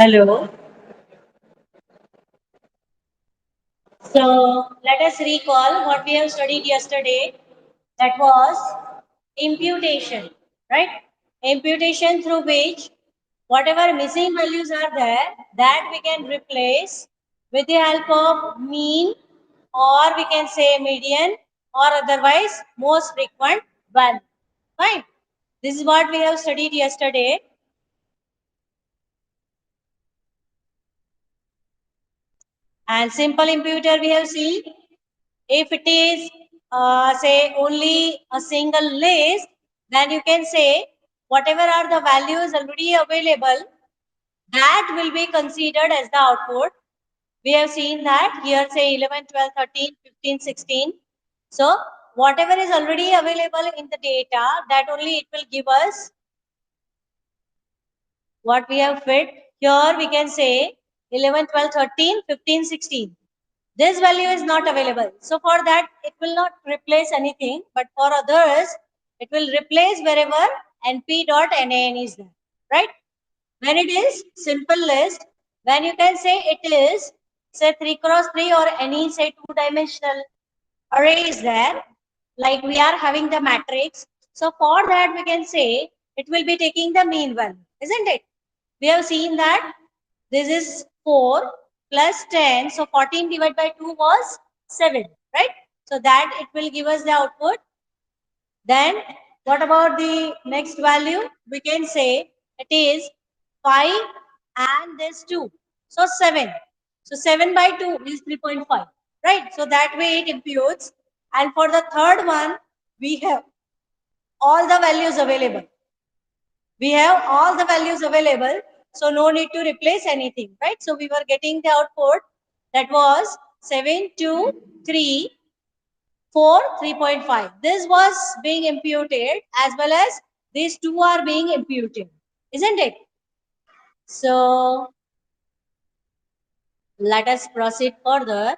Hello. So let us recall what we have studied yesterday. That was imputation, right? Imputation through which whatever missing values are there, that we can replace with the help of mean, or we can say median, or otherwise most frequent value. Fine. This is what we have studied yesterday. And simple imputer we have seen. If it is say only a single list, then you can say whatever are the values already available, that will be considered as the output. We have seen that here, say 11, 12, 13, 15, 16. So whatever is already available in the data, that only it will give us what we have fit. Here we can say 11, 12, 13, 15, 16. This value is not available. So for that, it will not replace anything, but for others, it will replace wherever np.nan is there, right? When it is simple list, when you can say it is say 3 cross 3 or any say 2-dimensional array is there, like we are having the matrix. So for that, we can say it will be taking the mean value, isn't it? We have seen that this is 4 plus 10. So 14 divided by 2 was 7, right? So that it will give us the output. Then what about the next value? We can say it is 5 and this 2. So 7. So 7 by 2 is 3.5, right? So that way it imputes. And for the third one, we have all the values available. We have all the values available, so no need to replace anything, right? So we were getting the output that was 7, 2, 3, 4, 3.5. This was being imputed as well as these two are being imputed, isn't it? So let us proceed further.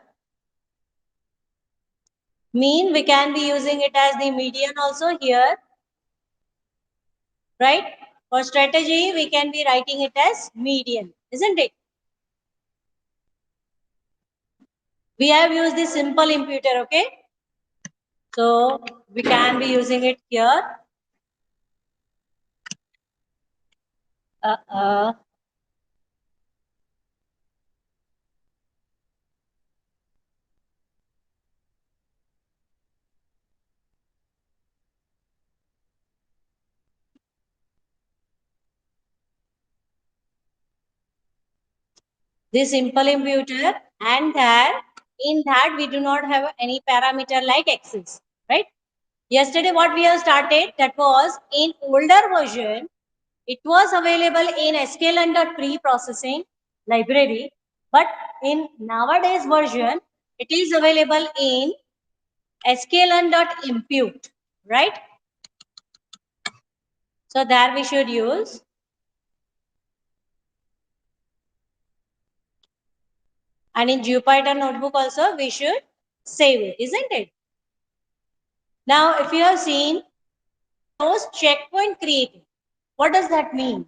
Mean, we can be using it as the median also here, right? For strategy, we can be writing it as median, isn't it? We have used the simple imputer, okay? So we can be using it here. Uh, uh, this simple imputer, and that in that we do not have any parameter like axis, right? Yesterday what we have started, that was in older version, it was available in sklearn pre-processing library, but in nowadays version, it is available in sklearn.impute, right? So there we should use. And in Jupyter notebook also we should save it, isn't it? Now, if you have seen those checkpoint created, what does that mean?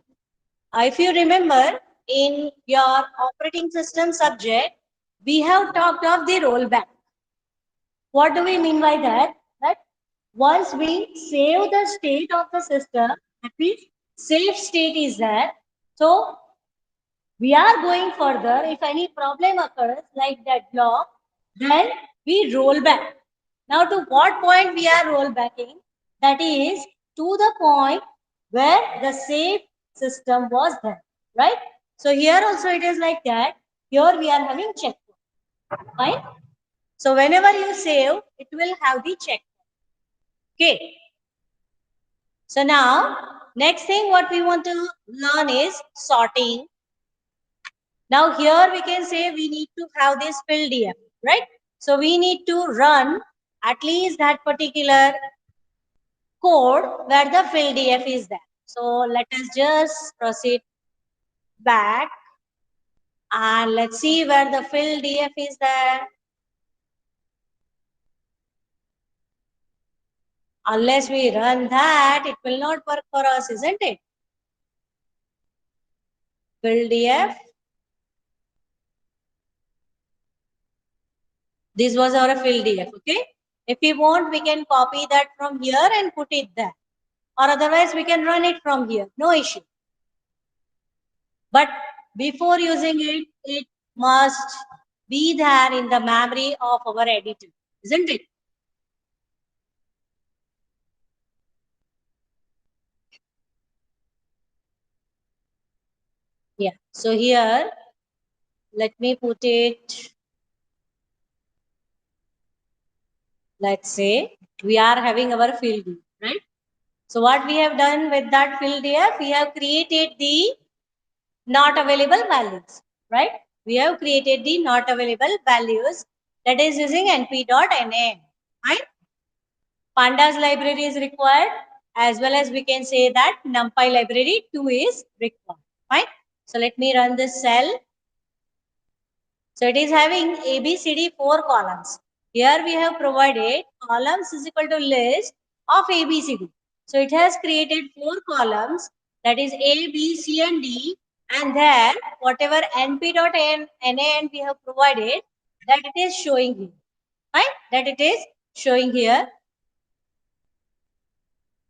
If you remember in your operating system subject, we have talked of the rollback. What do we mean by that? That once we save the state of the system, that means save state is there. So we are going further. If any problem occurs like that block, then we roll back. Now to what point we are roll backing? That is to the point where the safe system was there, right? So here also it is like that. Here we are having checkpoint, right? So whenever you save, it will have the checkpoint. Okay. So now next thing what we want to learn is sorting. Now here we can say we need to have this fill df, right? So we need to run at least that particular code where the fill df is there. So let us just proceed back and let's see where the fill df is there. Unless we run that, it will not work for us, isn't it? Fill df This was our fill df. Okay. If we want, we can copy that from here and put it there. Or otherwise, we can run it from here. No issue. But before using it, it must be there in the memory of our editor, isn't it? Yeah. So here, let me put it. Let's say we are having our field df, right? So what we have done with that field df, we have created the not available values, right? We have created the not available values, that is using np.nan, right? Pandas library is required, as well as we can say that numpy library 2 is required, fine. So let me run this cell. So it is having ABCD 4 columns. Here we have provided columns is equal to list of ABCD. So it has created 4 columns, that is A, B, C and D, and there whatever np.nan we have provided, that it is showing here, right? That it is showing here.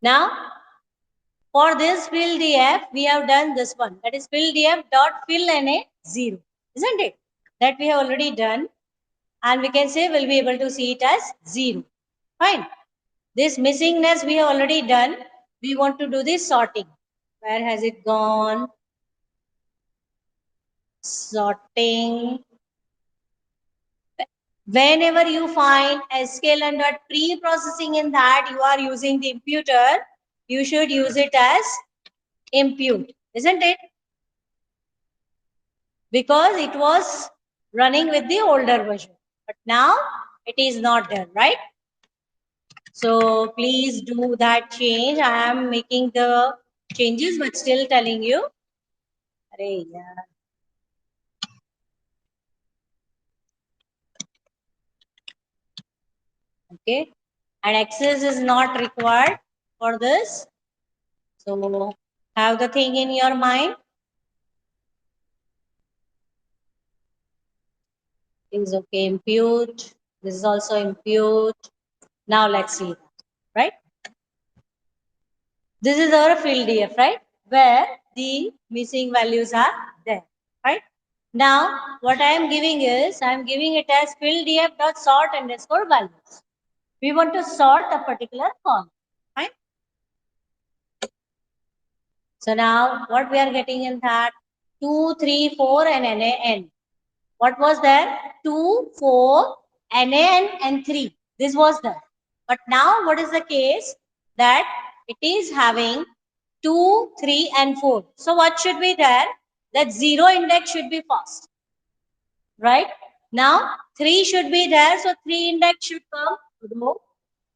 Now for this fill df, we have done this one, that is fill df dot fill na 0, isn't it? That we have already done. And we can say we'll be able to see it as 0. Fine. This missingness we have already done. We want to do this sorting. Where has it gone? Sorting. Whenever you find sklearn dot pre-processing in that you are using the imputer, you should use it as impute, isn't it? Because it was running with the older version. But now it is not there, right? So please do that change. I am making the changes, but still telling you. Arey, yeah. Okay. And access is not required for this. So have the thing in your mind. Is okay. Impute. This is also impute. Now let's see that, right? This is our field df, right? Where the missing values are there, right? Now, what I am giving is, I am giving it as fill df dot sort underscore values. We want to sort a particular column, right? So now, what we are getting in that 2, 3, 4, and NaN. What was there? 2, 4, NaN, and 3. This was there. But now, what is the case? That it is having 2, 3, and 4. So what should be there? That 0 index should be first, right? Now 3 should be there, so 3 index should come row.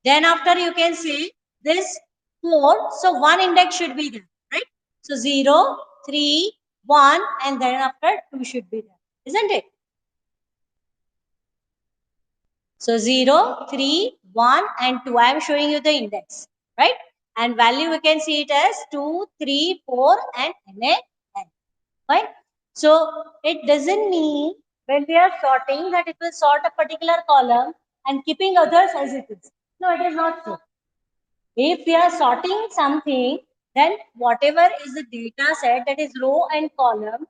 Then after you can say this 4, so 1 index should be there, right? So 0, 3, 1, and then after 2 should be there, isn't it? So 0, 3, 1, and 2. I am showing you the index, right? And value we can see it as 2, 3, 4, and n. Right? So it doesn't mean when we are sorting that it will sort a particular column and keeping others as it is. No, it is not so. If we are sorting something, then whatever is the data set, that is row and column,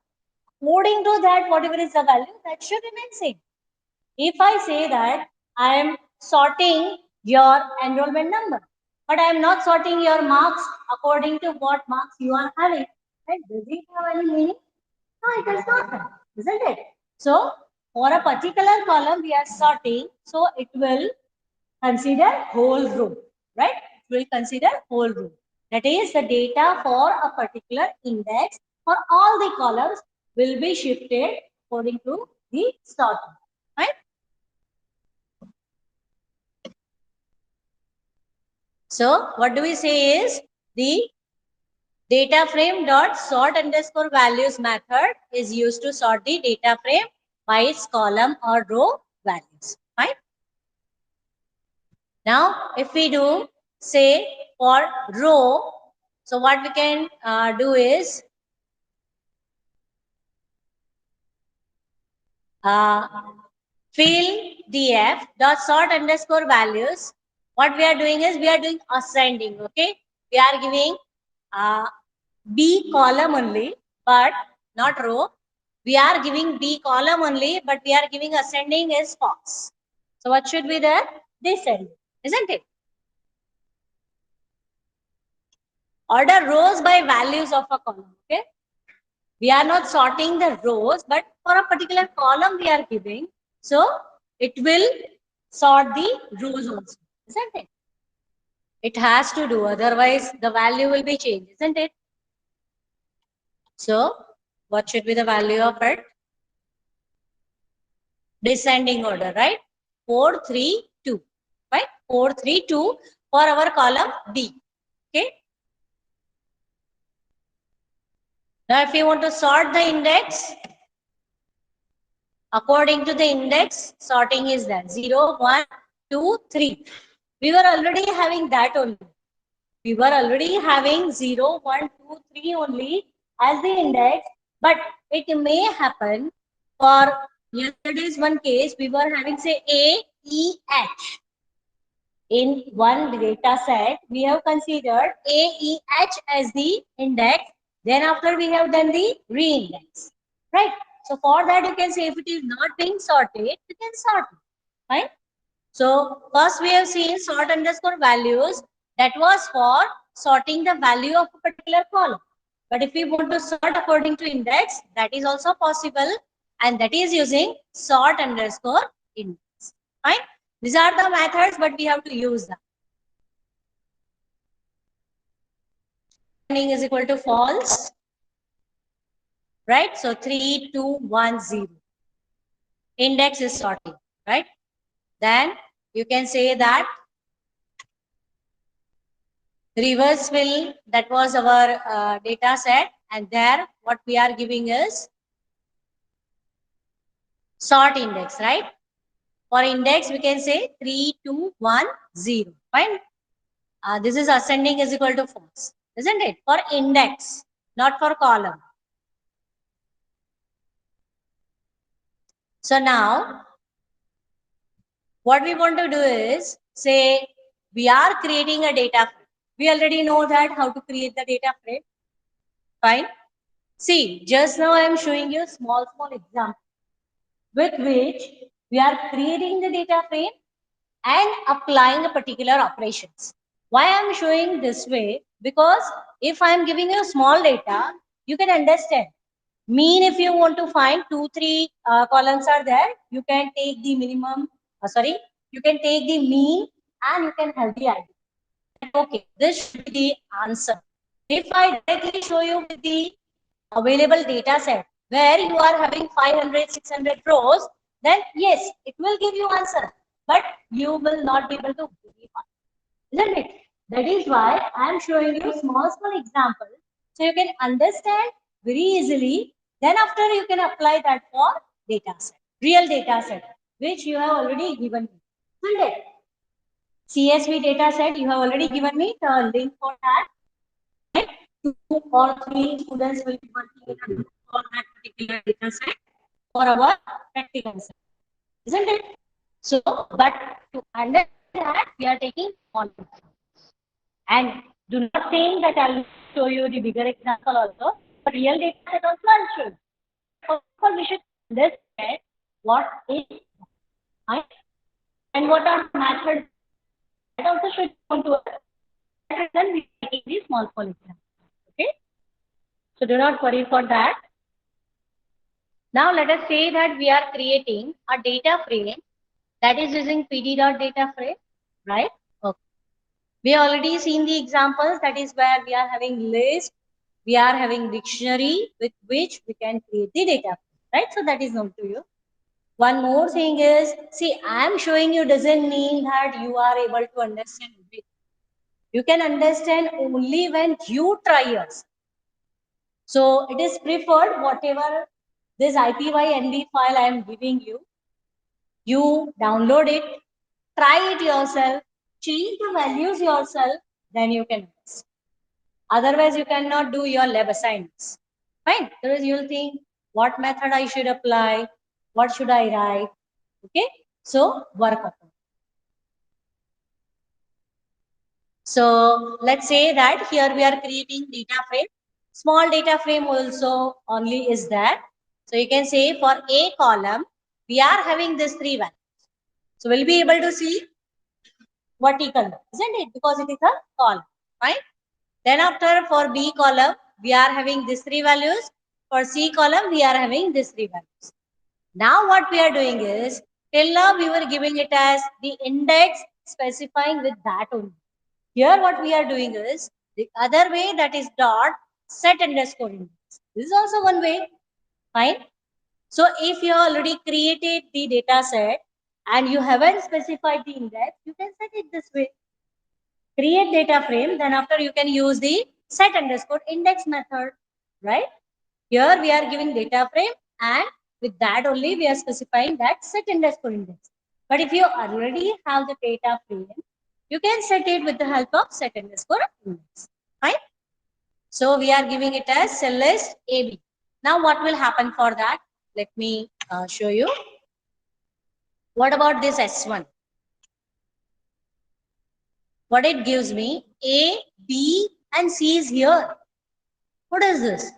according to that, whatever is the value, that should remain same. If I say that I am sorting your enrollment number, but I am not sorting your marks according to what marks you are having, right? Does it have any meaning? No, it does not have, isn't it? So for a particular column we are sorting, so it will consider whole row, right? It will consider whole row. That is the data for a particular index for all the columns will be shifted according to the sorting, right? So what do we say is the data frame dot sort underscore values method is used to sort the data frame by its column or row values, right? Now, if we do say for row, so what we can do is uh, fill df dot sort underscore values. What we are doing is we are doing ascending. Okay, we are giving B column only, but not row. We are giving B column only, but we are giving ascending is false. So what should be there? Descending, isn't it? Order rows by values of a column. Okay, we are not sorting the rows, but for a particular column we are giving. So it will sort the rows also, isn't it? It has to do, otherwise the value will be changed, isn't it? So what should be the value of it? Descending order, right? 4, 3, 2, right? 4, 3, 2 for our column D. Okay. Now, if you want to sort the index, according to the index, sorting is there 0, 1, 2, 3. We were already having that only. We were already having 0, 1, 2, 3 only as the index, but it may happen for yesterday's one case, we were having say A, E, H. In one data set, we have considered A, E, H as the index. Then after we have done the re-index, right? So for that you can say if it is not being sorted, you can sort it, right? So first we have seen sort underscore values. That was for sorting the value of a particular column. But if we want to sort according to index, that is also possible. And that is using sort underscore index, fine? These are the methods, but we have to use them. Is equal to false, right? So 3, 2, 1, 0. Index is sorting, right? Then you can say that reverse fill, that was our data set, and there what we are giving is sort index, right? For index we can say 3, 2, 1, 0, fine? This is ascending is equal to false, isn't it? For index, not for column. So now what we want to do is say we are creating a data frame. We already know that how to create the data frame, fine? See, just now I am showing you small example with which we are creating the data frame and applying a particular operations. Why I am showing this way? Because if I am giving you small data, you can understand. Mean, if you want to find 2, 3 columns are there, you can take the minimum, you can take the mean and you can have the idea. Okay, this should be the answer. If I directly show you with the available data set where you are having 500, 600 rows, then yes, it will give you answer, but you will not be able to verify, isn't it? That is why I am showing you small example so you can understand very easily. Then after you can apply that for data set, real data set, which you have already given me, isn't it? CSV data set, you have already given me the link for that. 2 or 3 students will be working on that particular data set for our practical set, isn't it? So, but to understand that, we are taking one. And do not think that I'll show you the bigger example also, but real data set also I'll show you. Of course, we should understand what is right and what are methods. That also should come to us. Then we take the small example. Okay. So do not worry for that. Now let us say that we are creating a data frame that is using pd.data frame, right? Okay. We already seen the examples, that is where we are having list, we are having dictionary with which we can create the data frame, right? So that is known to you. One more thing is, see, I am showing you doesn't mean that you are able to understand everything. You can understand only when you try yourself. So it is preferred whatever this IPYNB file I am giving you, you download it, try it yourself, change the values yourself, then you can test. Otherwise, you cannot do your lab assignments. Fine. Otherwise, you'll think what method I should apply, what should I write. Okay, so work upon. So let's say that here we are creating data frame. Small data frame also only is that. So you can say for a column, we are having this 3 values. So we'll be able to see vertical, isn't it? Because it is a column, right? Then after for B column, we are having these 3 values. For C column, we are having these 3 values. Now what we are doing is, till now we were giving it as the index specifying with that only. Here what we are doing is, the other way, that is dot set underscore index. This is also one way, fine. So if you already created the data set and you haven't specified the index, you can set it this way. Create data frame, then after you can use the set underscore index method, right? Here we are giving data frame and with that only we are specifying that set underscore index. But if you already have the data frame, you can set it with the help of set underscore index, right? So we are giving it as cell list AB. Now what will happen for that? Let me show you. What about this S1? What it gives me, A, B and C is here. What is this?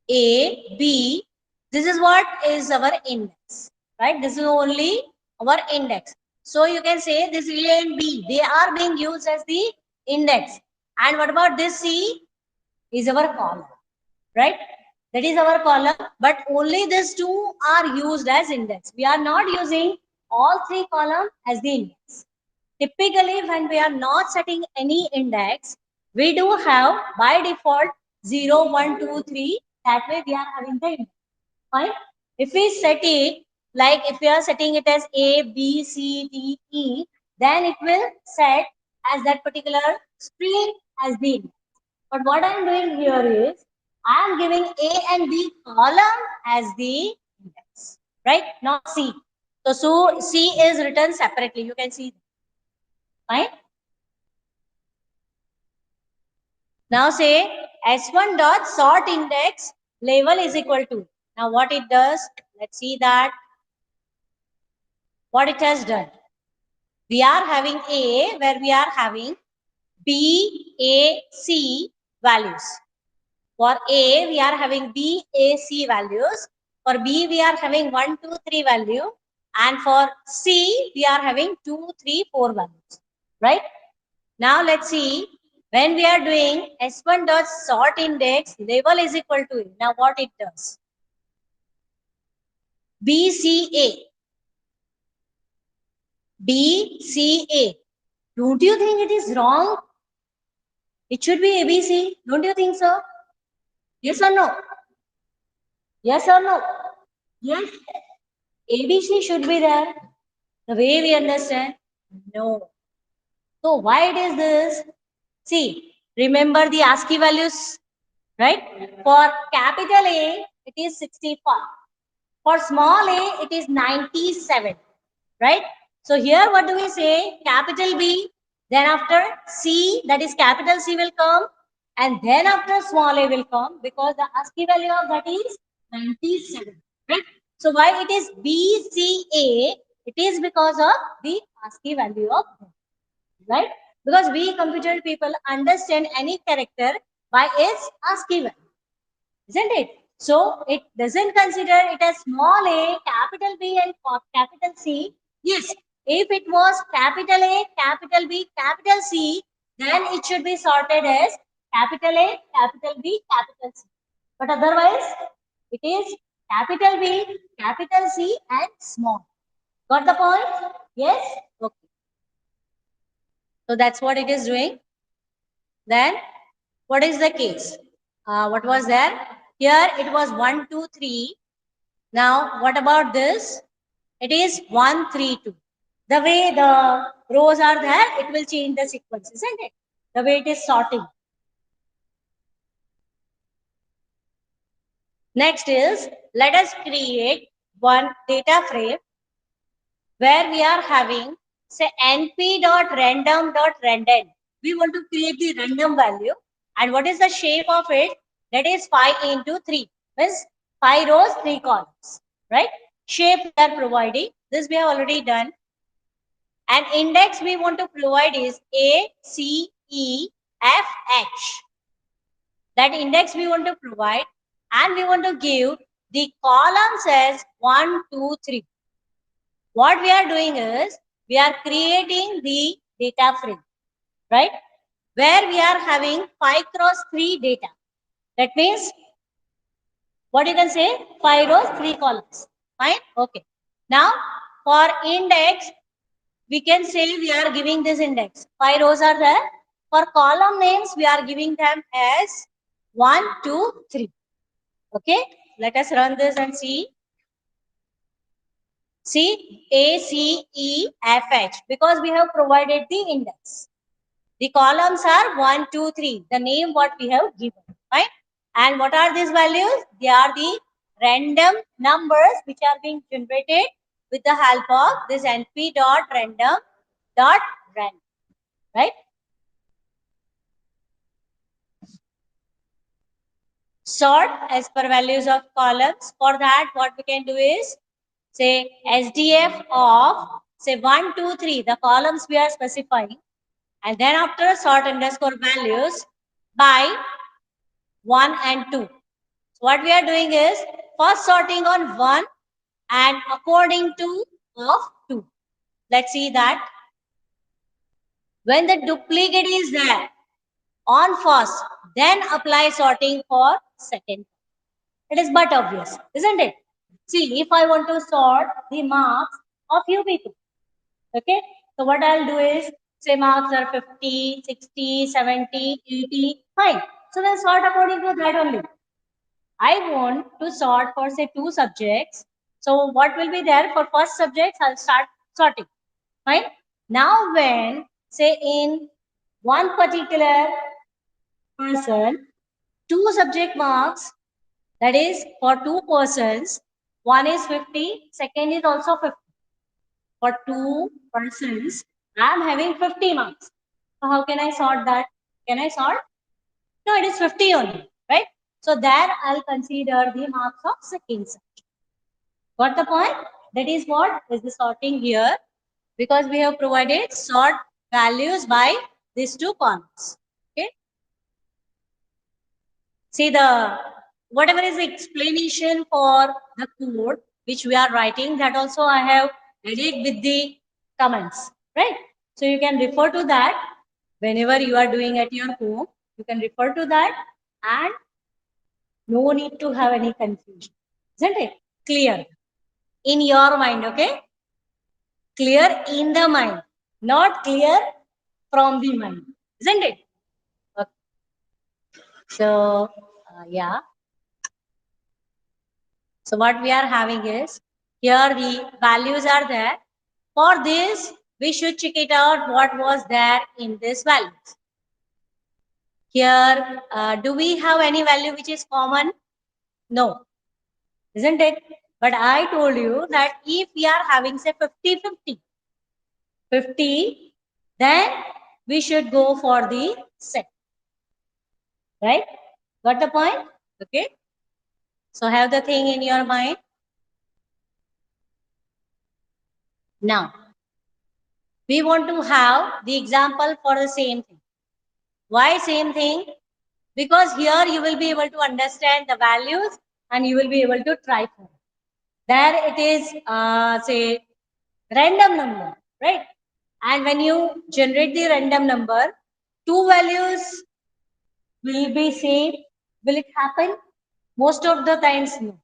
A, B, this is what is our index, right? This is only our index. So you can say this A and B, they are being used as the index. And what about this C is our column, right? That is our column, but only these two are used as index. We are not using all 3 columns as the index. Typically, when we are not setting any index, we do have by default 0, 1, 2, 3. That way we are having the index. Fine. If we set it like if we are setting it as A, B, C, D, E, then it will set as that particular string as the index. But what I am doing here is I am giving A and B column as the index, right? Not C. So C is written separately. You can see, fine. Now say S1 dot sort index label is equal to. Now what it does, let's see that what it has done. We are having A where we are having B, A, C values. For A, we are having B, A, C values. For B, we are having 1, 2, 3 value. And for C, we are having 2, 3, 4 values. Right? Now let's see. When we are doing S1 dot sort index, label is equal to A. Now what it does? BCA. BCA. Don't you think it is wrong? It should be ABC. Don't you think so? Yes or no? Yes or no? Yes. ABC should be there. The way we understand? No. So why it is this? See, remember the ASCII values, right? For capital A, it is 65. For small a, it is 97, right? So here what do we say? Capital B, then after C, that is capital C will come, and then after small a will come because the ASCII value of that is 97, right? So why it is BCA? It is because of the ASCII value of that, right? Because we computer people understand any character by its ASCII value, isn't it? So it doesn't consider it as small a, capital B and capital C. Yes, if it was capital A, capital B, capital C, then it should be sorted as capital A, capital B, capital C. But otherwise, it is capital B, capital C and small. Got the point? Yes? Okay. So that's what it is doing. Then what is the case? What was there? Here it was 1, 2, 3. Now, what about this? It is 1, 3, 2. The way the rows are there, it will change the sequence, isn't it? The way it is sorting. Next is, let us create one data frame where we are having, say, np.random.random. We want to create the random value. And what is the shape of it? That is 5 into 3. Means 5 rows, 3 columns. Right? shape we are providing. This we have already done. And index we want to provide is A, C, E, F, H. That index we want to provide, and we want to give the columns as 1, 2, 3. What we are doing is we are creating the data frame, right? Where we are having 5 cross 3 data. That means what you can say 5 rows, 3 columns. Fine? Okay. Now for index, we can say we are giving this index. 5 rows are there. For column names, we are giving them as 1, 2, 3. Okay. Let us run this and see. See A, C, E, F, H, because we have provided the index. The columns are 1, 2, 3. The name what we have given, right? And what are these values? They are the random numbers which are being generated with the help of this np.random.random, right? Sort as per values of columns. For that, what we can do is say SDF of say 1, 2, 3. The columns we are specifying, and then after sort underscore values by 1 and 2. So what we are doing is first sorting on 1 and according to of 2. Let's see that. When the duplicate is there on first, then apply sorting for second. It is but obvious, isn't it? See, if I want to sort the marks of few people, okay? So what I'll do is say marks are 50, 60, 70, 80, fine. So then sort according to that only. I want to sort for say 2 subjects. So what will be there for first subjects? I'll start sorting. Fine. Now when say in one particular person, 2 subject marks, that is for 2 persons, one is 50, second is also 50. For 2 persons, I am having 50 marks. So how can I sort that? Can I sort? No, it is 50 only, right? So there I'll consider the marks of second subject. Got the point? That is what is the sorting here, because we have provided sort values by these 2 columns. Okay. See the whatever is the explanation for the code which we are writing, that also I have added with the comments, right? So you can refer to that whenever you are doing at your home. You can refer to that, and no need to have any confusion, isn't it? Clear in your mind, okay? Clear in the mind, not clear from the mind, isn't it? Okay. So, yeah. So what we are having is, here the values are there. For this, we should check it out what was there in this values. Here, do we have any value which is common? No, isn't it? But I told you that if we are having say 50, then we should go for the set. Right? Got the point? Okay. So have the thing in your mind. Now, we want to have the example for the same thing. Why same thing? Because here you will be able to understand the values and you will be able to try for it. There it is, say, random number, right? And when you generate the random number, 2 values will be same. Will it happen? Most of the times, no,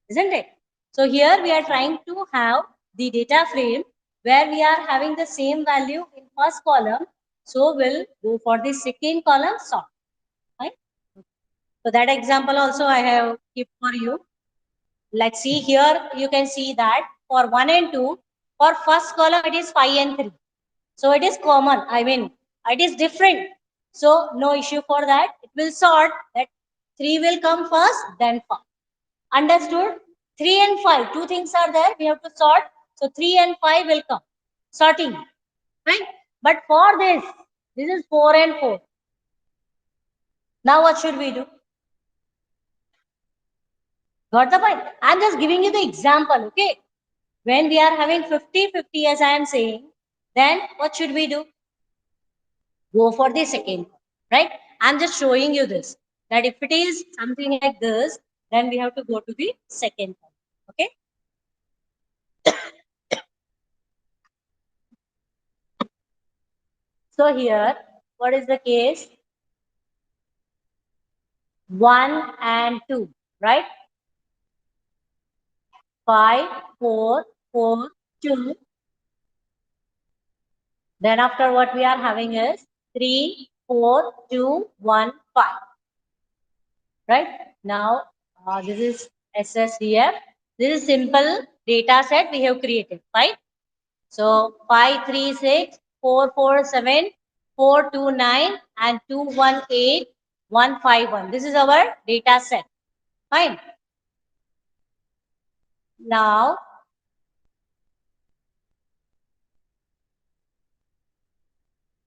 isn't it? So here we are trying to have the data frame where we are having the same value in first column. So we'll go for the second column sort. Right? So that example also I have kept for you. Let's see here. You can see that for 1 and 2, for first column it is 5 and 3. So it is common. I mean, it is different. So no issue for that. It will sort that 3 will come first, then 5. Understood? 3 and 5, 2 things are there. We have to sort. So 3 and 5 will come. Sorting. Right? But for this is 4 and 4. Now what should we do? Got the point? I'm just giving you the example, okay? When we are having 50-50 as I am saying, then what should we do? Go for the second, right? I'm just showing you this, that if it is something like this, then we have to go to the second one. Okay. So here, what is the case? 1 and 2, right? 5, 4, 4, 2. Then after what we are having is 3, 4, 2, 1, 5. Right? Now, this is SSDF. This is simple data set we have created, right? So 536, 447, 429 and 218, 151. This is our data set. Fine. Now,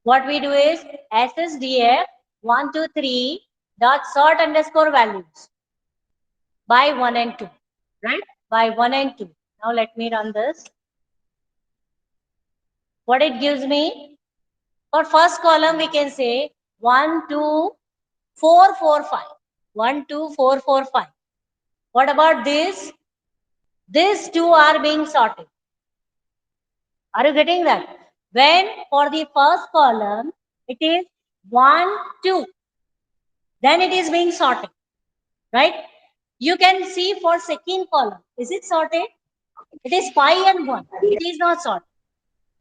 what we do is SSDF 123 dot sort underscore values by 1 and 2, right? By 1 and 2. Now let me run this. What it gives me? For first column, we can say 1, 2, 4, 4, 5. 1, 2, 4, 4, 5. What about this? These two are being sorted. Are you getting that? When for the first column, it is 1, 2. Then it is being sorted, right? You can see for second column. Is it sorted? It is 5 and 1. It is not sorted.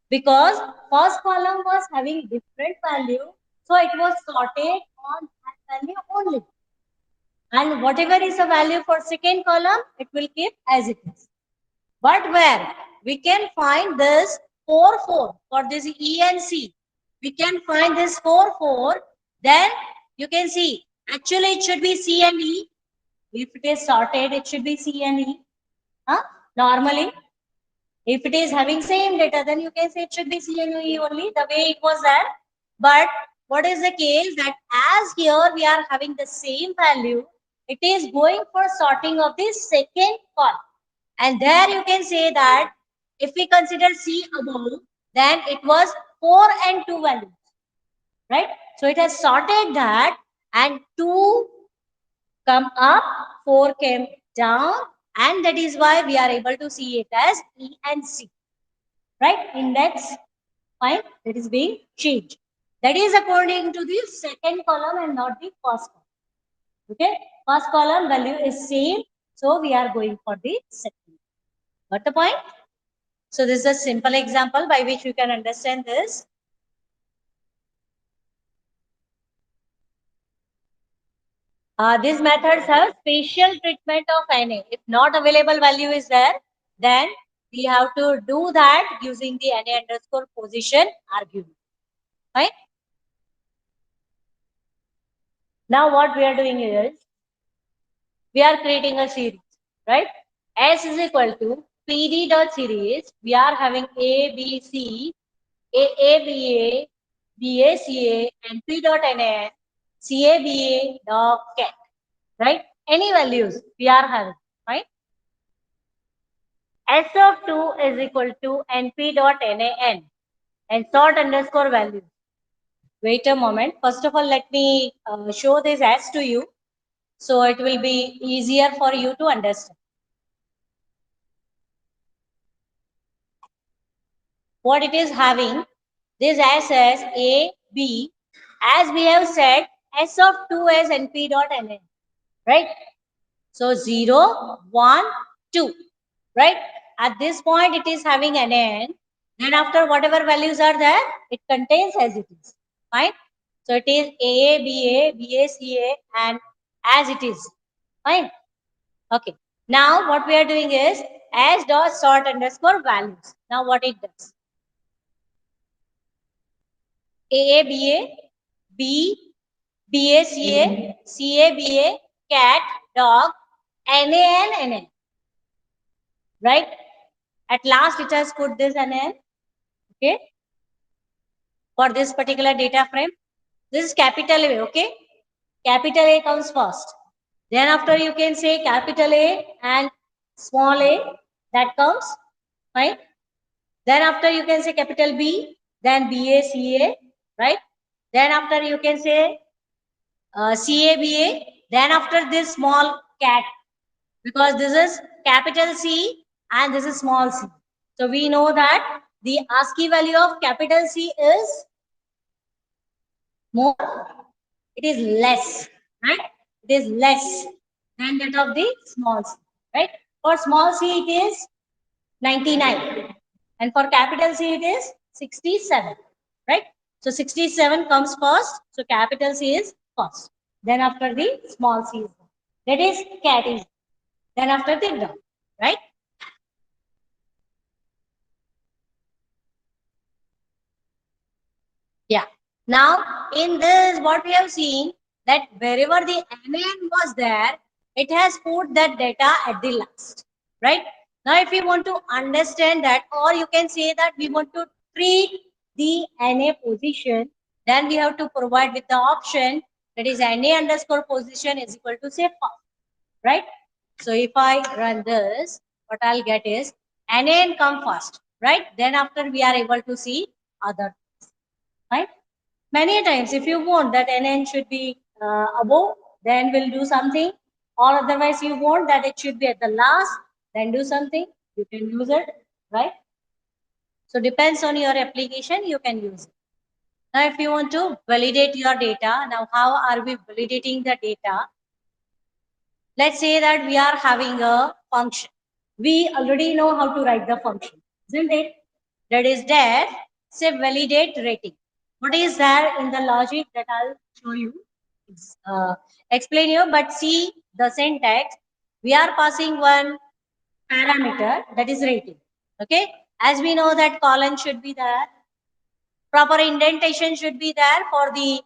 Because first column was having different value, so it was sorted on that value only. And whatever is the value for second column, it will keep as it is. But where we can find this 4, 4 for this E and C, we can find this 4, 4, then you can see actually it should be C and E. If it is sorted, it should be C and E. Huh? Normally, if it is having same data, then you can say it should be C and E only, the way it was there. But what is the case that as here we are having the same value, it is going for sorting of the second column. And there you can say that if we consider C above, then it was 4 and 2 values, right? So it has sorted that and 2 come up, 4 came down, and that is why we are able to see it as E and C, right? Index, fine, that is being changed. That is according to the second column and not the first column. Okay, first column value is same, so we are going for the second. Got the point? So this is a simple example by which you can understand this. These methods have special treatment of NA. If not available value is there, then we have to do that using the NA underscore position argument. Right? Now what we are doing is, we are creating a series, right? S is equal to PD dot series. We are having A, B, C, A, B, A, B, A, C, A, and P dot NA, C, A, B, A dot cat, right? Any values we are having, right? S of 2 is equal to NP dot NAN and sort underscore value. Wait a moment. First of all, let me show this S to you, so it will be easier for you to understand. What it is having, this S as A, B, as we have said, S of 2 as NP dot NN, right? So 0, 1, 2, right? At this point, it is having NN. Then after whatever values are there, it contains as it is, fine? So it is A, B, A, B, A, C, A, and as it is, fine? Okay. Now what we are doing is as dot sort underscore values. Now what it does? A, B, A, B, B, A, C, A, C, A, B, A, cat, dog, N, A, N, N, N. Right? At last, it has put this N, N. Okay? For this particular data frame. This is capital A, okay? Capital A comes first. Then after you can say capital A and small a, that comes Right? Then after you can say capital B, then BACA, right? Then after you can say CABA. Then after this small cat, because this is capital C and this is small c. So we know that the ASCII value of capital C is more, it is less, right? It is less than that of the small c, right? For small c it is 99 and for capital C it is 67, right? So 67 comes first, so capital C is first. Then after the small c is that is cat is then after the dog, right? Yeah. Now, in this, what we have seen that wherever the NaN was there, it has put that data at the last, right? Now, if we want to understand that, or you can say that we want to treat the Na position, then we have to provide with the option that is Na underscore position is equal to say first, right? So if I run this, what I'll get is NaN come first, right? Then after we are able to see other, right? Many times, if you want that NN should be above, then we'll do something. Or otherwise, you want that it should be at the last, then do something. You can use it, right? So depends on your application, you can use it. Now, if you want to validate your data, now how are we validating the data? Let's say that we are having a function. We already know how to write the function, isn't it? That is that, say validate rating. What is there in the logic that I'll show you, explain you, but see the syntax. We are passing one parameter that is rating. Okay. As we know that colon should be there, proper indentation should be there for the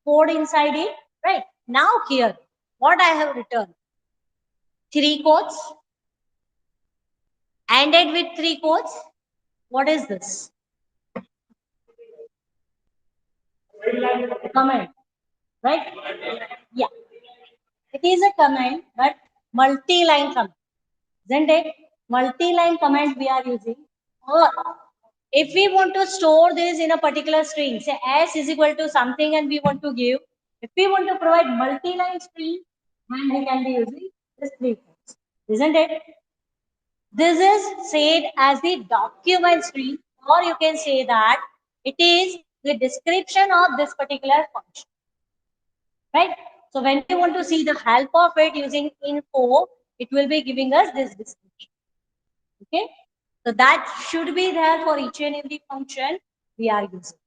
code inside it, right? Now here, what I have written, three quotes, ended with three quotes. What is this? Comment, right? Yeah, it is a comment, but multi-line comment, isn't it? Multi-line comment we are using. Or if we want to store this in a particular string, say s is equal to something, and we want to give. If we want to provide multi-line string, then we can be using this three quotes, isn't it? This is said as the document string, or you can say that it is the description of this particular function, right? So when we want to see the help of it using info, it will be giving us this description. Okay, so that should be there for each and every function we are using.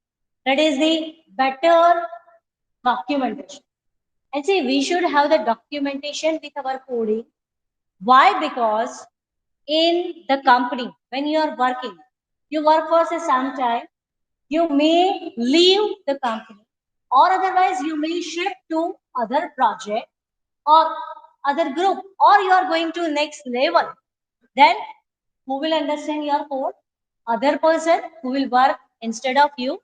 That is the better documentation. And see, we should have the documentation with our coding. Why? Because in the company, when you are working, you work for say some time, you may leave the company, or otherwise you may shift to other project or other group, or you are going to next level. Then who will understand your code? Other person who will work instead of you.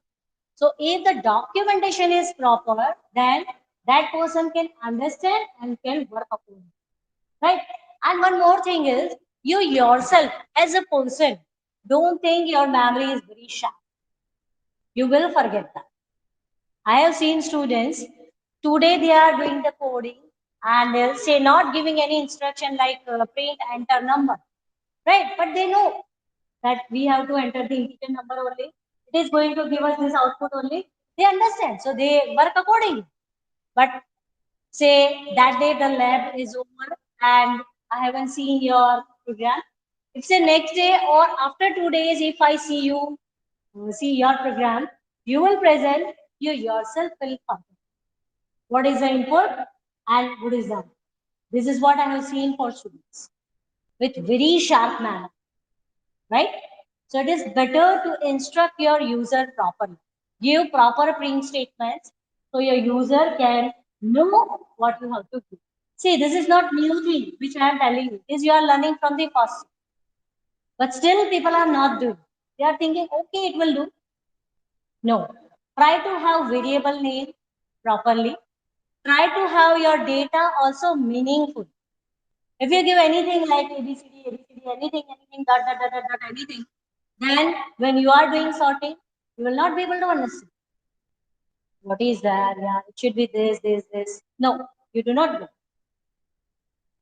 So if the documentation is proper, then that person can understand and can work upon it, right? And one more thing is, you yourself as a person, don't think your memory is very sharp. You will forget that. I have seen students, today they are doing the coding and they'll say not giving any instruction like print, enter number, right? But they know that we have to enter the integer number only. It is going to give us this output only. They understand. So they work accordingly. But say that day the lab is over and I haven't seen your program. If say next day or after 2 days, if I see you, see your program, you will present, you yourself will come. What is the input and what is that? This is what I have seen for students with very sharp manner, right? So it is better to instruct your user properly. Give proper print statements so your user can know what you have to do. See, this is not new thing which I am telling you. This you are learning from the first. But still people are not doing. They are thinking, okay, it will do. No. Try to have variable name properly. Try to have your data also meaningful. If you give anything like ABCD, anything, anything, then when you are doing sorting, you will not be able to understand. What is that? Yeah, it should be this. No, you do not do.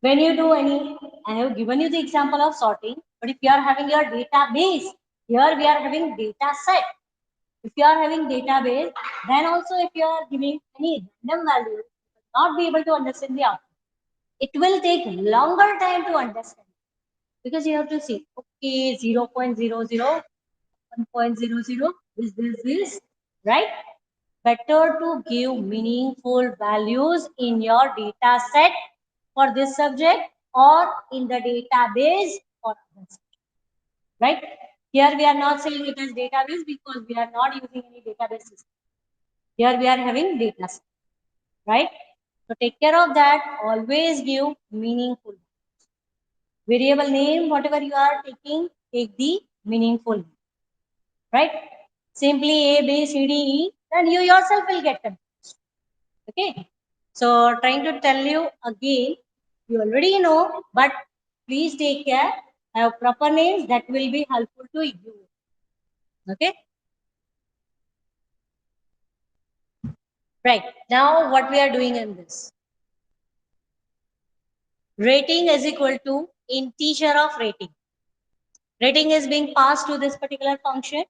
When you do any, I have given you the example of sorting, but if you are having your database, here we are having data set. If you are having database, then also if you are giving any random value, you will not be able to understand the output. It will take longer time to understand because you have to see, okay, 0 0.00, 1.00, this, right? Better to give meaningful values in your data set for this subject or in the database for other subject, right? Here we are not saying it as database because we are not using any database system. Here we are having data set, right? So take care of that. Always give meaningful. Variable name, whatever you are taking, take the meaningful, right? Simply A, B, C, D, E, then you yourself will get confused. Okay. So trying to tell you again, you already know, but please take care. Have proper names that will be helpful to you. Okay. Right. Now what we are doing in this. Rating is equal to integer of rating. Rating is being passed to this particular function.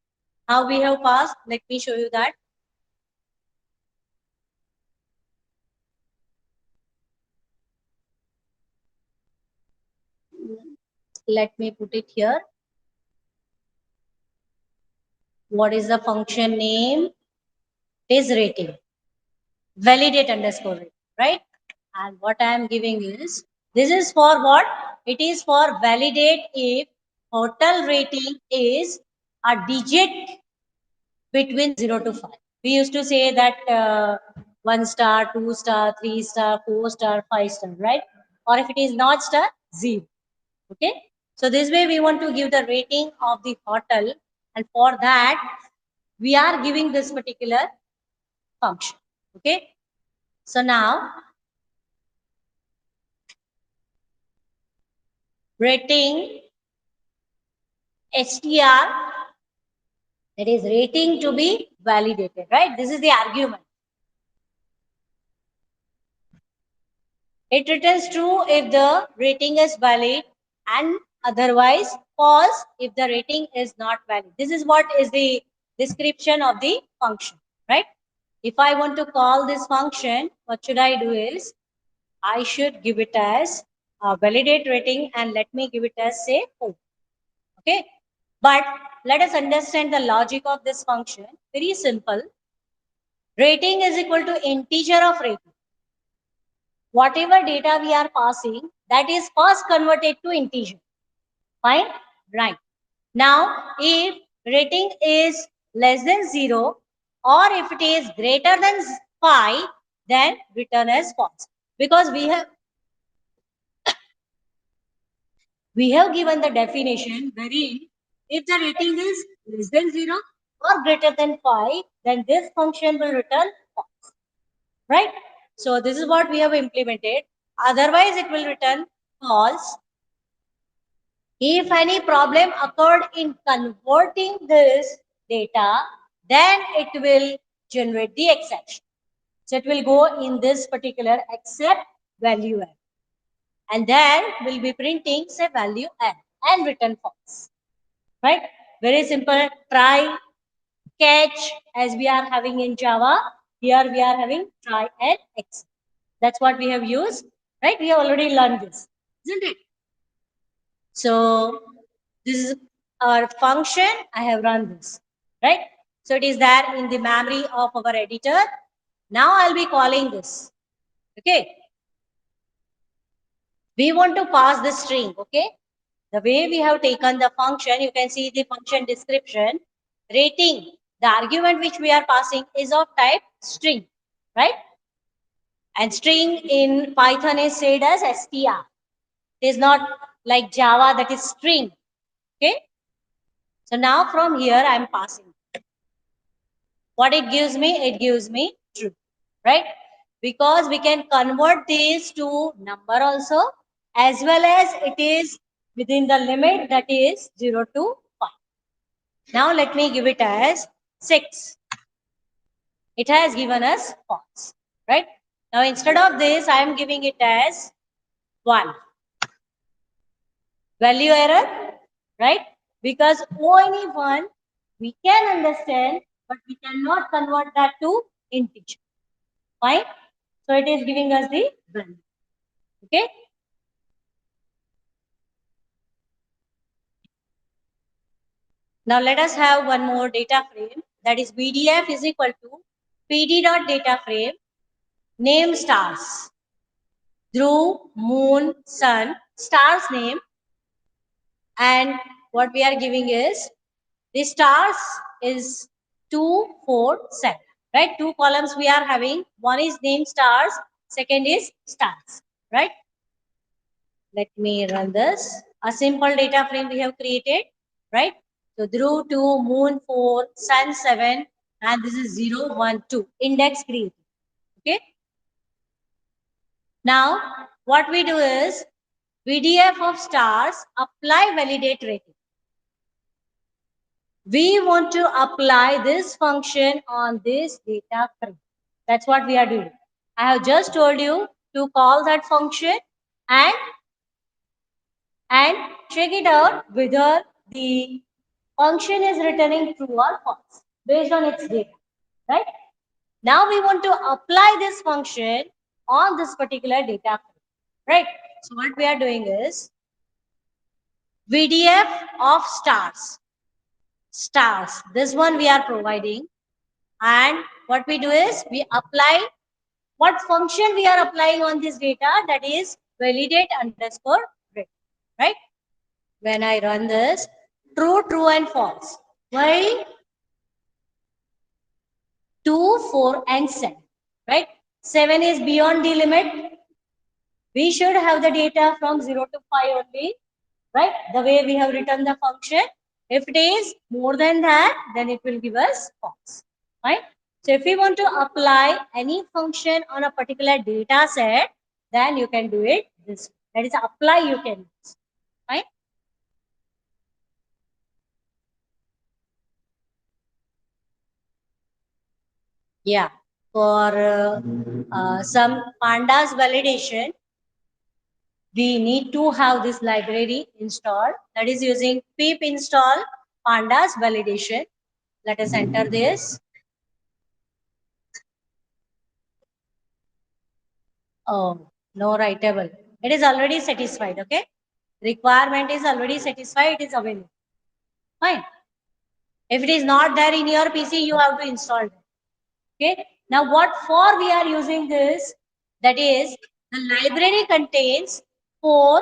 How we have passed, let me show you that. Let me put it here. What is the function name? It is rating. Validate underscore rating, right? And what I am giving is, this is for what? It is for validate if hotel rating is a digit between 0 to 5. We used to say that 1 star, 2 star, 3 star, 4 star, 5 star, right? Or if it is not star, 0. Okay. So this way we want to give the rating of the hotel, and for that we are giving this particular function. Okay. So now rating str, that is rating to be validated, right? This is the argument. It returns true if the rating is valid and otherwise false if the rating is not valid. This is what is the description of the function, right? If I want to call this function, what should I do is, I should give it as a validate rating and let me give it as say 4. Okay. But let us understand the logic of this function. Very simple. Rating is equal to integer of rating. Whatever data we are passing, that is first converted to integer. Fine? Right. Now, if rating is less than 0 or if it is greater than 5, then return as false. Because we have given the definition wherein if the rating is less than 0 or greater than 5, then this function will return false. Right? So this is what we have implemented. Otherwise, it will return false. If any problem occurred in converting this data, then it will generate the exception. So it will go in this particular except value n. And then we'll be printing say value n and return false. Right? Very simple. Try, catch, as we are having in Java. Here we are having try and except. That's what we have used, right? We have already learned this, isn't it? So this is our function. I have run this, right? So it is there in the memory of our editor. Now I'll be calling this. Okay. We want to pass the string. Okay. The way we have taken the function, you can see the function description. Rating, the argument which we are passing is of type string, right? And string in Python is said as str. It is not like Java that is string. Okay. So now from here I am passing. What it gives me true, right? Because we can convert these to number also, as well as it is within the limit that is 0 to 5. Now let me give it as 6. It has given us false, right? Now instead of this, I am giving it as 1. Value error, right? Because only 1 we can understand, but we cannot convert that to integer. Fine? So it is giving us the value. Okay? Now let us have one more data frame, that is VDF is equal to PD dot data frame name stars. Dhruv, moon, sun, stars name, and what we are giving is the stars is 2, 4, 7. Right? 2 columns we are having. One is name stars, second is stars. Right? Let me run this. A simple data frame we have created. Right? So Dhruv 2, moon 4, sun 7, and this is 0, 1, 2. Index created. Okay? Now, what we do is VDF of stars, apply validate rating. We want to apply this function on this data frame. That's what we are doing. I have just told you to call that function and check it out whether the function is returning true or false based on its data, right? Now we want to apply this function on this particular data frame, right? So what we are doing is VDF of stars. This one we are providing, and what we do is we apply what function we are applying on this data, that is validate underscore rate, right? When I run this, true, true and false. Why? 2, 4 and 7, right? 7 is beyond the limit. We should have the data from 0 to 5 only, right? The way we have written the function. If it is more than that, then it will give us false, right? So if we want to apply any function on a particular data set, then you can do it this way. That is apply you can use, right? Yeah. For some pandas validation, we need to have this library installed. That is using pip install pandas validation. Let us enter this. Oh, no writable. It is already satisfied, okay? Requirement is already satisfied, it is available. Fine. If it is not there in your PC, you have to install it. Okay. Now, what for we are using this? That is, the library contains 4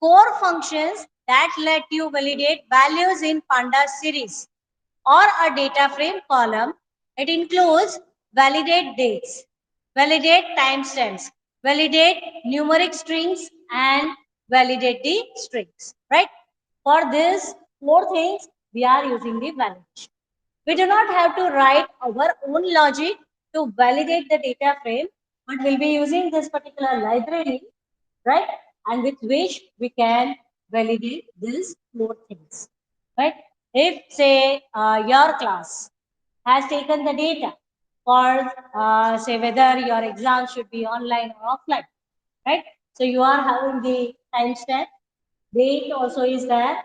core functions that let you validate values in Pandas series or a data frame column. It includes validate dates, validate timestamps, validate numeric strings, and validate the strings, right? For these 4 things, we are using the validation. We do not have to write our own logic to validate the data frame, but we'll be using this particular library, right? And with which we can validate these 4 things, right? If say your class has taken the data for say whether your exam should be online or offline, right? So you are having the timestamp, date also is there.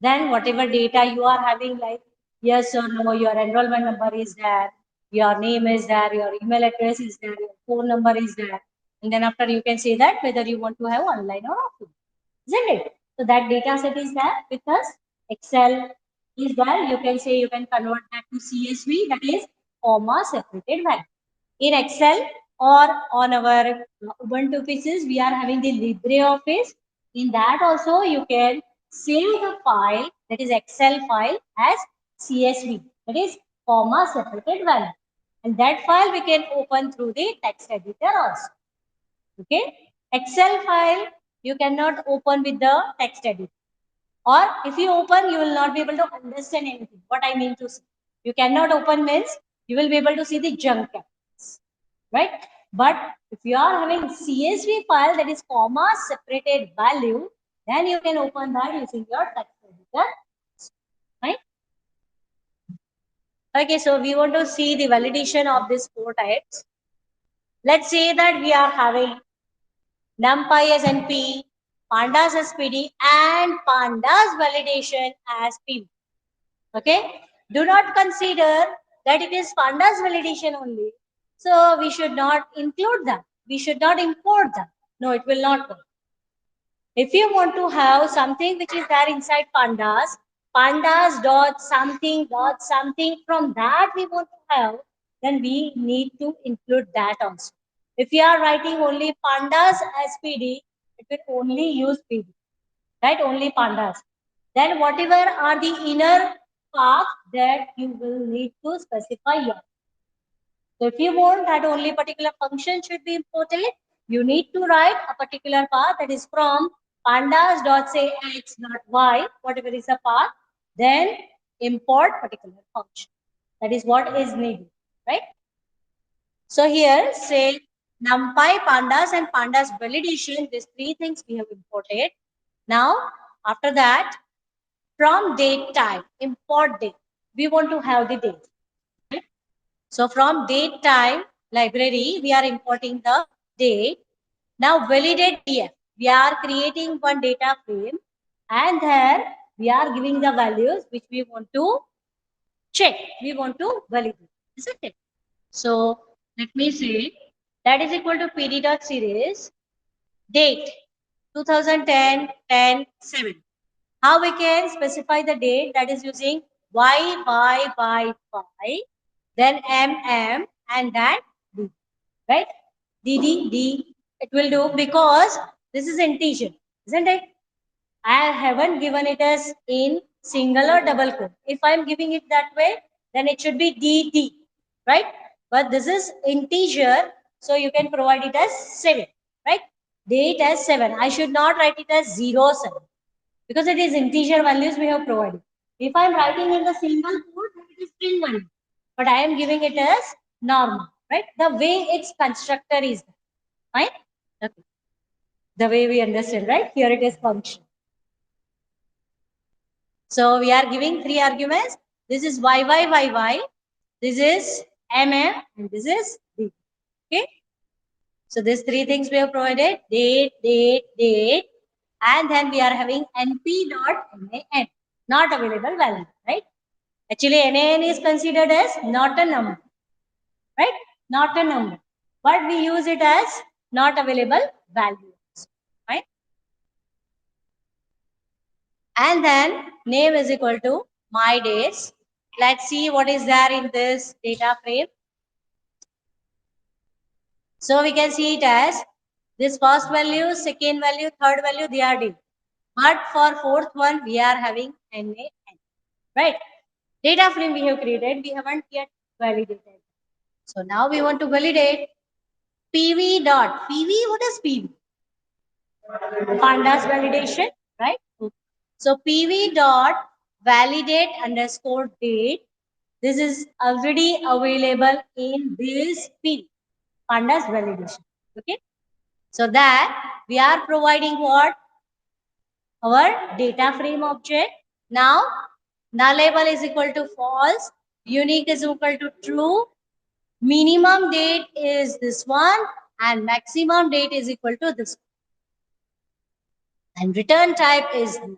Then whatever data you are having, like yes or no, your enrollment number is there, your name is there, your email address is there, your phone number is there. And then after you can say that whether you want to have online or offline, isn't it? So that data set is there with us. Excel is there. You can say you can convert that to CSV, that is comma separated value. In Excel or on our Ubuntu PCs, we are having the LibreOffice. In that also, you can save the file, that is Excel file, as CSV, that is comma separated value. And that file we can open through the text editor also. Okay. Excel file you cannot open with the text editor. Or if you open, you will not be able to understand anything. What I mean to say, you cannot open means you will be able to see the junk captions, right? But if you are having CSV file, that is comma separated value, Then you can open that using your text editor. Right? Okay, so we want to see the validation of these 4 types. Let's say that we are having NumPy as NP, Pandas as PD, and Pandas validation as PV. Okay, do not consider that it is Pandas validation only. So we should not include them. We should not import them. No, it will not work. If you want to have something which is there inside Pandas, Pandas dot something, from that we want to have, then we need to include that also. If you are writing only Pandas as PD, it will only use PD, right? Only Pandas. Then whatever are the inner path that you will need to specify here. So if you want that only particular function should be imported, you need to write a particular path that is from pandas dot say x dot y, whatever is the path, then import particular function. That is what is needed, right? So here say NumPy, pandas and pandas validation, these 3 things we have imported. Now after that, from date type, import date. We want to have the date. Right? So from date time library, we are importing the date. Now validate df. We are creating one data frame and there we are giving the values which we want to check. We want to validate. Isn't it? So let me say that is equal to pd.series date 2010 10 7. How we can specify the date? That is using y, then mm and that d, right? D. It will do because this is integer, isn't it? I haven't given it as in single or double quote. If I'm giving it that way, then it should be dd, right? But this is integer, so you can provide it as 7, right? Date as 7. I should not write it as 07 because it is integer values we have provided. If I am writing in the single quote, then it is string value, but I am giving it as normal, right? The way its constructor is, fine. Okay. The way we understand, right? Here it is function. So we are giving 3 arguments. This is y, this is mm, and this is d. Okay. So these 3 things we have provided: date, and then we are having np dot nan, not available value, right? Actually, nan is considered as not a number, right? Not a number, but we use it as not available value, right? And then name is equal to my days. Let's see what is there in this data frame. So we can see it as this first value, second value, third value, they are date. But for fourth one, we are having NaN, right? Data frame we have created, we haven't yet validated. So now we want to validate PV dot. PV, what is PV? Pandas validation, right? So PV dot validate underscore date. This is already available in this PV, Pandas validation. Okay. So that we are providing what? Our data frame object. Now nullable is equal to false, unique is equal to true, minimum date is this one, and maximum date is equal to this one. And return type is null,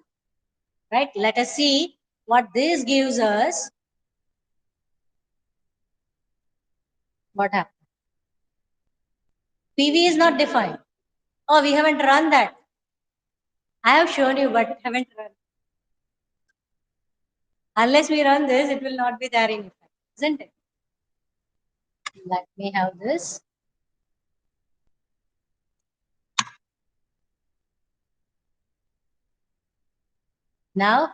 right? Let us see what this gives us. What happened? PV is not defined. Oh, we haven't run that. I have shown you, but haven't run. Unless we run this, it will not be there in effect, isn't it? Let me have this. Now,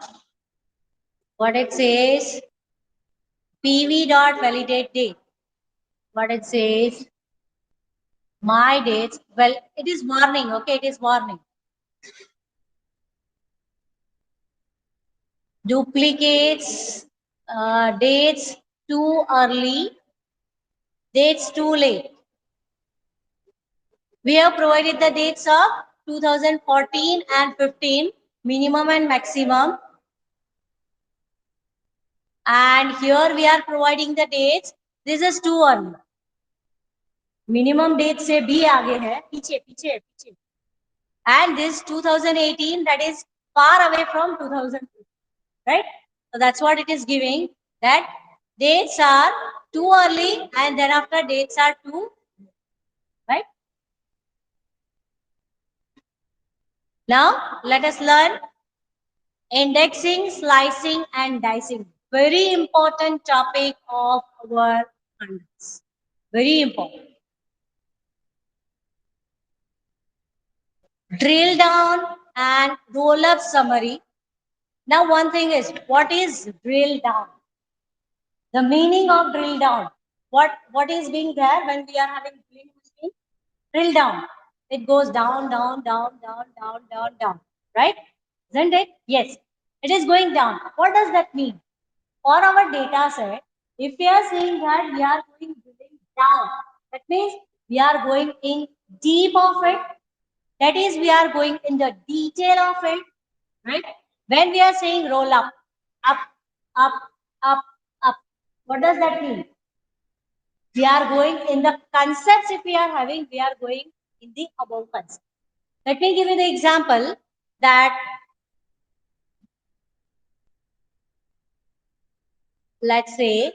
what it says, PV dot validate date. What it says, my dates. Well, it is warning. Okay, it is warning. Duplicates dates too early, dates too late. We have provided the dates of 2014 and 15, minimum and maximum. And here we are providing the dates. This is too early. Minimum date से भी आगे है, पीछे पीछे पीछे. And this 2018, that is far away from 2000, right? So that's what it is giving, that dates are too early and then after dates are too, right? Now let us learn indexing, slicing and dicing. Very important topic of our conducts. Very important. Drill down and roll up summary. Now one thing is, what is drill down? The meaning of drill down. What is being there when we are having drilling machine? Drill down. It goes down, down, down, down, down, down, down. Right? Isn't it? Yes. It is going down. What does that mean? For our data set, if we are saying that we are going drilling down, that means we are going in deep of it. That is, we are going in the detail of it. Right? When we are saying roll up, up, up, up, up, what does that mean? We are going in the concepts. If we are having, we are going in the above concept. Let me give you the example that, let's say,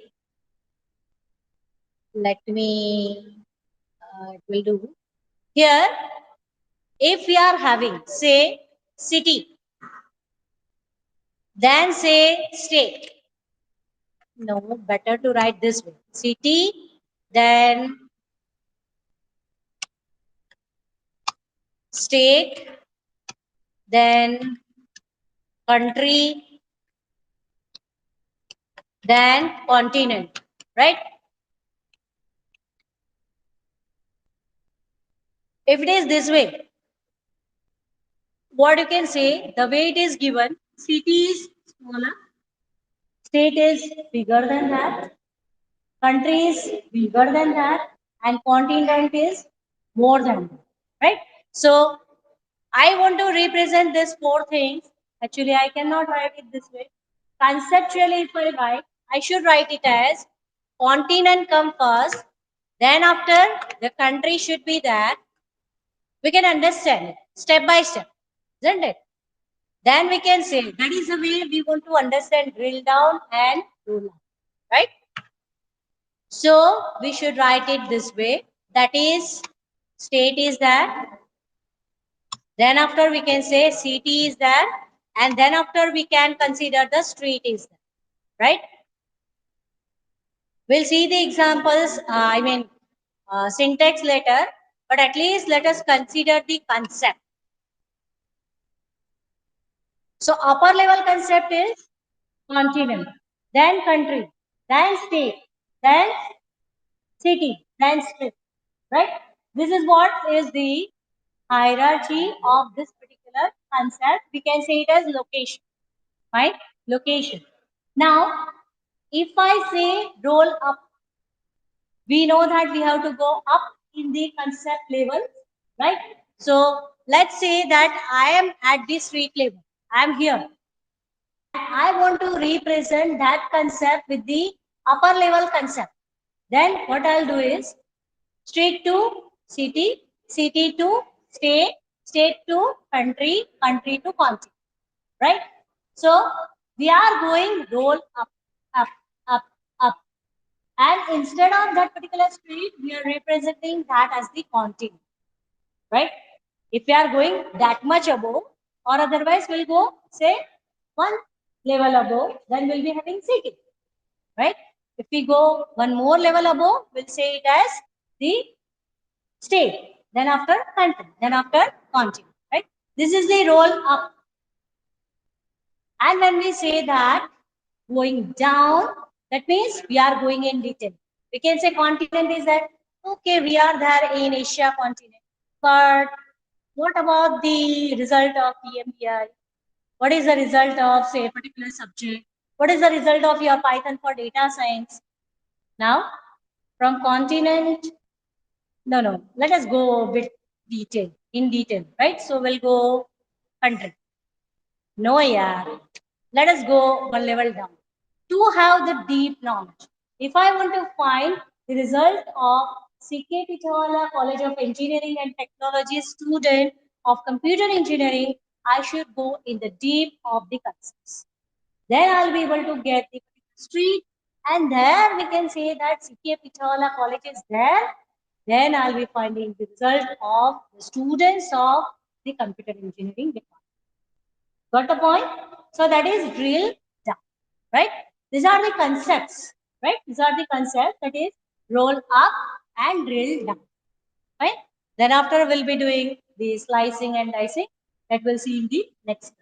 let me, it will do. Here, if we are having, say, city, then say state. No, better to write this way. City, then state, then country, then continent, right? If it is this way, what you can say, the way it is given, city is smaller, state is bigger than that, country is bigger than that, and continent is more than that, right? So I want to represent these four things. Actually, I cannot write it this way. Conceptually, if I write, I should write it as continent come first, then after the country should be there. We can understand it step by step, isn't it? Then we can say that is the way we want to understand drill down and roll up, right? So we should write it this way. That is, state is that. Then after we can say city is that, and then after we can consider the street is that, right? We'll see the examples. Syntax later, but at least let us consider the concept. So upper level concept is continent, then country, then state, then city, then state, right? This is what is the hierarchy of this particular concept. We can say it as location, right? Location. Now, if I say roll up, we know that we have to go up in the concept level, right? So let's say that I am at the street level. I am here. I want to represent that concept with the upper level concept. Then what I'll do is street to city, city to state, state to country, country to continent, right? So we are going roll up, up, up, up. And instead of that particular street, we are representing that as the continent, right? If we are going that much above, or otherwise we'll go, say, one level above, then we'll be having city, right? If we go one more level above, we'll say it as the state, then after country, then after continent, right? This is the roll up. And when we say that going down, that means we are going in detail. We can say continent is that, okay, we are there in Asia continent. But what about the result of PMBI? What is the result of, say, a particular subject? What is the result of your Python for data science? Now, from continent, no, let us go a bit detail in detail, right? So we'll go 100. No, yeah. Let us go one level down. To have the deep knowledge. If I want to find the result of C.K. Pichola College of Engineering and Technology student of computer engineering, I should go in the deep of the concepts. Then I'll be able to get the street, and there we can say that C.K. Pichola College is there. Then I'll be finding the result of the students of the computer engineering department. Got the point? So that is drill down, right? These are the concepts, right? These are the concepts that is roll up and drill down, right? Then after we'll be doing the slicing and dicing that we'll see in the next.